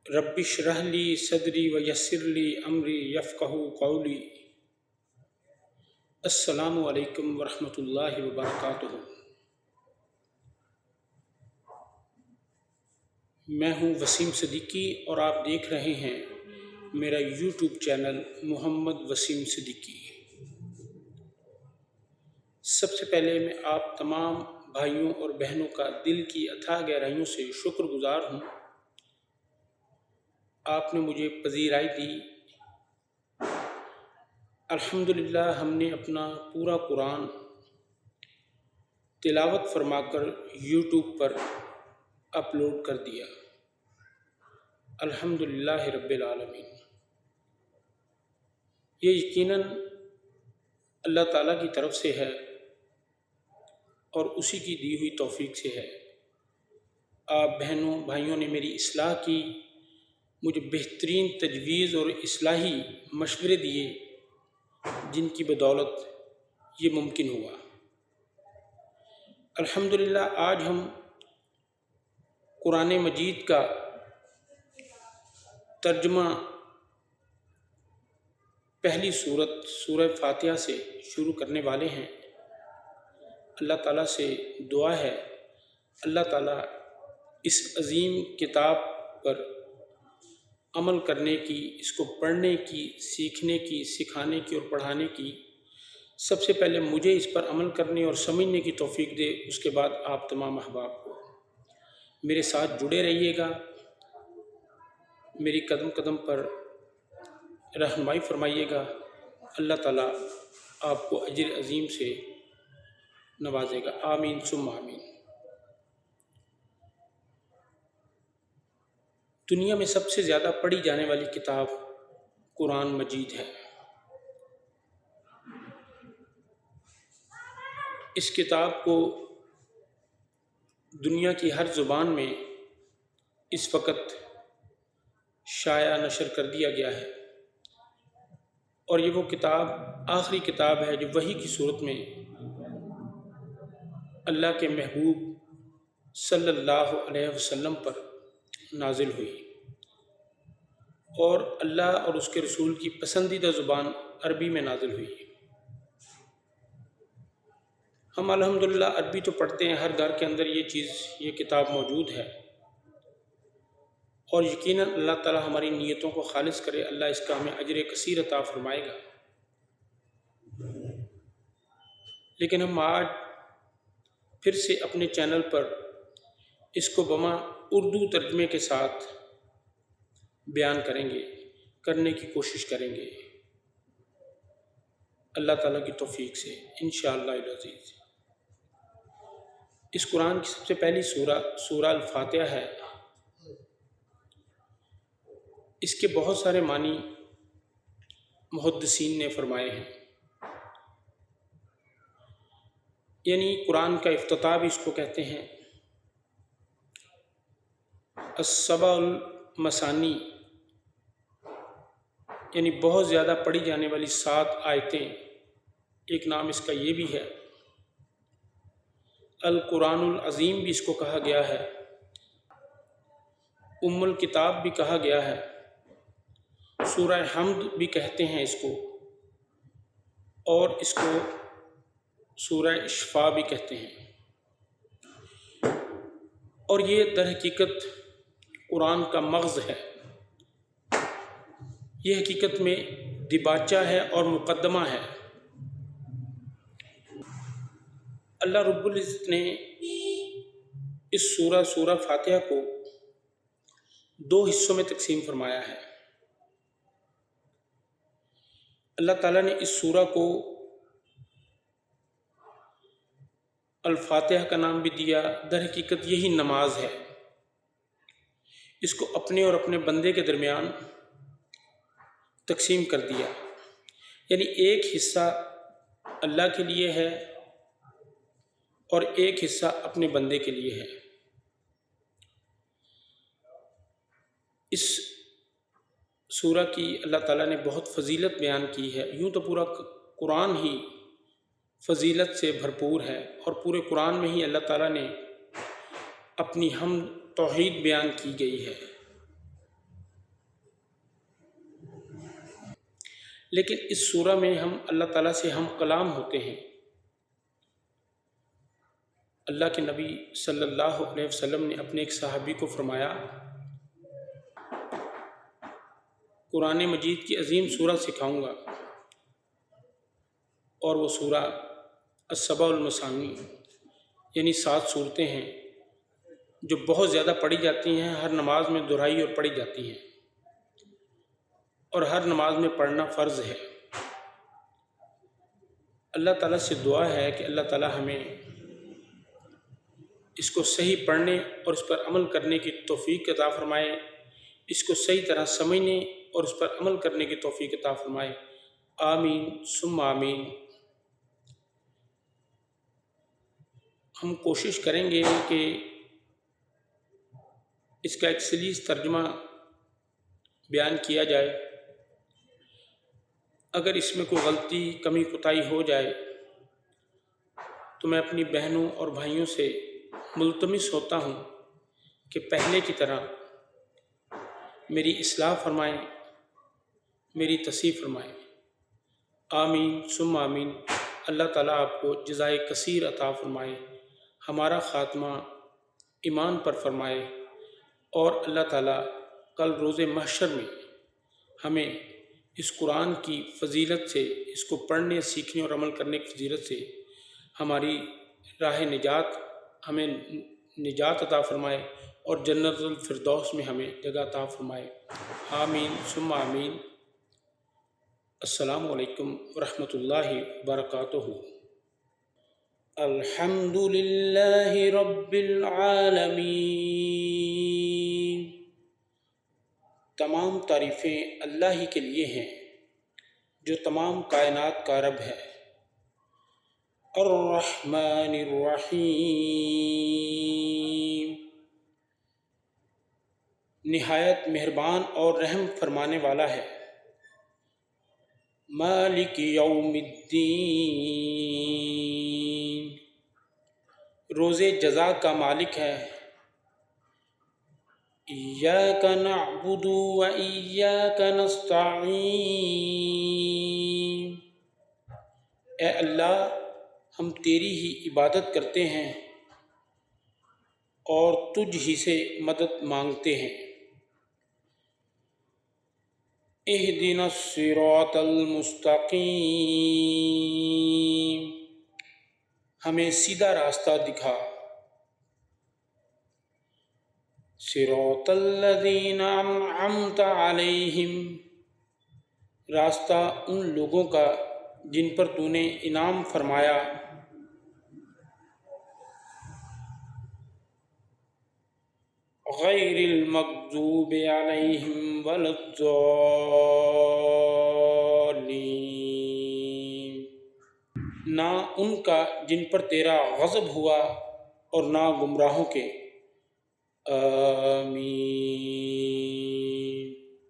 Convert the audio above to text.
رب اشرح لی صدری ویسر لی امری یفقہوا قولی۔ السلام علیکم ورحمۃ اللہ وبرکاتہ۔ میں ہوں وسیم صدیقی اور آپ دیکھ رہے ہیں میرا یوٹیوب چینل محمد وسیم صدیقی۔ سب سے پہلے میں آپ تمام بھائیوں اور بہنوں کا دل کی اتھاہ گہرائیوں سے شکر گزار ہوں۔ آپ نے مجھے پذیرائی دی۔ الحمدللہ ہم نے اپنا پورا قرآن تلاوت فرما کر یوٹیوب پر اپلوڈ کر دیا۔ الحمدللہ رب العالمین۔ یہ یقیناً اللہ تعالیٰ کی طرف سے ہے اور اسی کی دی ہوئی توفیق سے ہے۔ آپ بہنوں بھائیوں نے میری اصلاح کی، مجھے بہترین تجویز اور اصلاحی مشورے دیے جن کی بدولت یہ ممکن ہوا۔ الحمدللہ آج ہم قرآن مجید کا ترجمہ پہلی سورت سورہ فاتحہ سے شروع کرنے والے ہیں۔ اللہ تعالیٰ سے دعا ہے اللہ تعالیٰ اس عظیم کتاب پر عمل کرنے کی، اس کو پڑھنے کی، سیکھنے کی، سکھانے کی اور پڑھانے کی سب سے پہلے مجھے اس پر عمل کرنے اور سمجھنے کی توفیق دے، اس کے بعد آپ تمام احباب کو۔ میرے ساتھ جڑے رہیے گا، میری قدم قدم پر رہنمائی فرمائیے گا۔ اللہ تعالیٰ آپ کو اجر عظیم سے نوازے گا، آمین ثم آمین۔ دنیا میں سب سے زیادہ پڑھی جانے والی کتاب قرآن مجید ہے۔ اس کتاب کو دنیا کی ہر زبان میں اس وقت شائع نشر کر دیا گیا ہے، اور یہ وہ کتاب آخری کتاب ہے جو وحی کی صورت میں اللہ کے محبوب صلی اللہ علیہ وسلم پر نازل ہوئی، اور اللہ اور اس کے رسول کی پسندیدہ زبان عربی میں نازل ہوئی۔ ہم الحمدللہ عربی تو پڑھتے ہیں، ہر گھر کے اندر یہ کتاب موجود ہے، اور یقیناً اللہ تعالیٰ ہماری نیتوں کو خالص کرے، اللہ اس کا ہمیں اجر کثیر عطا فرمائے گا۔ لیکن ہم آج پھر سے اپنے چینل پر اس کو بما اردو ترجمے کے ساتھ بیان کرنے کی کوشش کریں گے اللہ تعالیٰ کی توفیق سے انشاءاللہ العزیز۔ اس قرآن کی سب سے پہلی سورہ الفاتحہ ہے۔ اس کے بہت سارے معنی محدثین نے فرمائے ہیں، یعنی قرآن کا افتتاح بھی اس کو کہتے ہیں۔ السبع المثانی، یعنی بہت زیادہ پڑھی جانے والی 7 آیتیں، ایک نام اس کا یہ بھی ہے۔ القرآن العظیم بھی اس کو کہا گیا ہے، ام الکتاب بھی کہا گیا ہے، سورہ حمد بھی کہتے ہیں اس کو، اور اس کو سورہ شفا بھی کہتے ہیں۔ اور یہ در حقیقت قرآن کا مغز ہے، یہ حقیقت میں دباچہ ہے اور مقدمہ ہے۔ اللہ رب العزت نے اس سورہ فاتحہ کو 2 حصوں میں تقسیم فرمایا ہے۔ اللہ تعالیٰ نے اس سورہ کو الفاتحہ کا نام بھی دیا، در حقیقت یہی نماز ہے۔ اس کو اپنے اور اپنے بندے کے درمیان تقسیم کر دیا، یعنی ایک حصہ اللہ کے لیے ہے اور ایک حصہ اپنے بندے کے لیے ہے۔ اس سورہ کی اللہ تعالیٰ نے بہت فضیلت بیان کی ہے، یوں تو پورا قرآن ہی فضیلت سے بھرپور ہے، اور پورے قرآن میں ہی اللہ تعالیٰ نے اپنی حمد توحید بیان کی گئی ہے۔ لیکن اس سورہ میں ہم اللہ تعالیٰ سے ہم کلام ہوتے ہیں۔ اللہ کے نبی صلی اللہ علیہ وسلم نے اپنے ایک صحابی کو فرمایا، قرآن مجید کی عظیم سورہ سکھاؤں گا، اور وہ سورہ السبع المثانی یعنی 7 صورتیں ہیں جو بہت زیادہ پڑھی جاتی ہیں، ہر نماز میں دہرائی اور پڑھی جاتی ہیں، اور ہر نماز میں پڑھنا فرض ہے۔ اللہ تعالیٰ سے دعا ہے کہ اللہ تعالیٰ ہمیں اس کو صحیح پڑھنے اور اس پر عمل کرنے کی توفیق عطا فرمائے، اس کو صحیح طرح سمجھنے اور اس پر عمل کرنے کی توفیق عطا فرمائے، آمین ثم آمین۔ ہم کوشش کریں گے کہ اس کا ایک سلیس ترجمہ بیان کیا جائے۔ اگر اس میں کوئی غلطی کمی کوتاہی ہو جائے تو میں اپنی بہنوں اور بھائیوں سے ملتمس ہوتا ہوں کہ پہلے کی طرح میری اصلاح فرمائیں، میری تصحیح فرمائیں۔ آمین ثم آمین۔ اللہ تعالیٰ آپ کو جزائے کثیر عطا فرمائے، ہمارا خاتمہ ایمان پر فرمائے، اور اللہ تعالیٰ کل روز محشر میں ہمیں اس قرآن کی فضیلت سے، اس کو پڑھنے، سیکھنے اور عمل کرنے کی فضیلت سے ہماری راہ نجات، ہمیں نجات عطا فرمائے، اور جنت الفردوس میں ہمیں جگہ عطا فرمائے۔ آمین ثم آمین۔ السلام علیکم ورحمۃ اللہ وبرکاتہ۔ الحمد للہ رب العالمین۔ تمام تعریفیں اللہ ہی کے لیے ہیں جو تمام کائنات کا رب ہے۔ الرحمن الرحیم، نہایت مہربان اور رحم فرمانے والا ہے۔ مالک یوم الدین، روز جزا کا مالک ہے۔ ایاک نعبد و ایاک نستعین، اے اللہ ہم تیری ہی عبادت کرتے ہیں اور تجھ ہی سے مدد مانگتے ہیں۔ اہدنا الصراط المستقیم، ہمیں سیدھا راستہ دکھا۔ صراط الذین انعمت علیہم، راستہ ان لوگوں کا جن پر تو نے انعام فرمایا۔ غیر المغضوب علیہم ولا الضالین، نہ ان کا جن پر تیرا غضب ہوا اور نہ گمراہوں کے۔ آمین۔